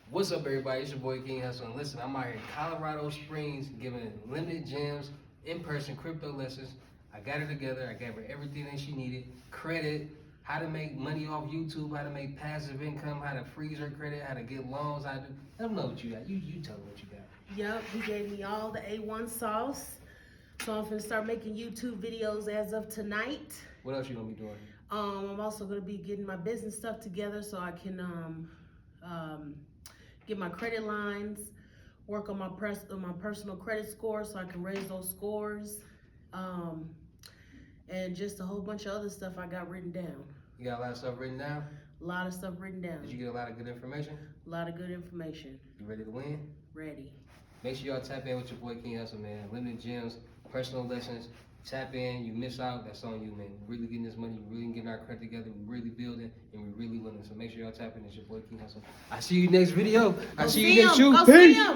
What's up, everybody? It's your boy King Hussle. And listen, I'm out here in Colorado Springs giving limited gems, in-person crypto lessons. I got her together. I gave her everything that she needed. Credit, how to make money off YouTube, how to make passive income, how to freeze her credit, how to get loans. Let them know what you got. You tell them what you got. Yep, he gave me all the A1 sauce. So I'm gonna start making YouTube videos as of tonight. What else you gonna be doing? I'm also gonna be getting my business stuff together so I can get my credit lines, work on my personal credit score so I can raise those scores, and just a whole bunch of other stuff I got written down. You got a lot of stuff written down? A lot of stuff written down. Did you get a lot of good information? A lot of good information. You ready to win? Ready. Make sure y'all tap in with your boy King Hussle, man. Limited gems, personal lessons. Tap in. You miss out, that's on you, man. We're really getting this money. We're really getting our credit together. We're really building, and we're really winning. So make sure y'all tap in. It's your boy King Hussle. I see you next video. I see you next shoot. Go see him.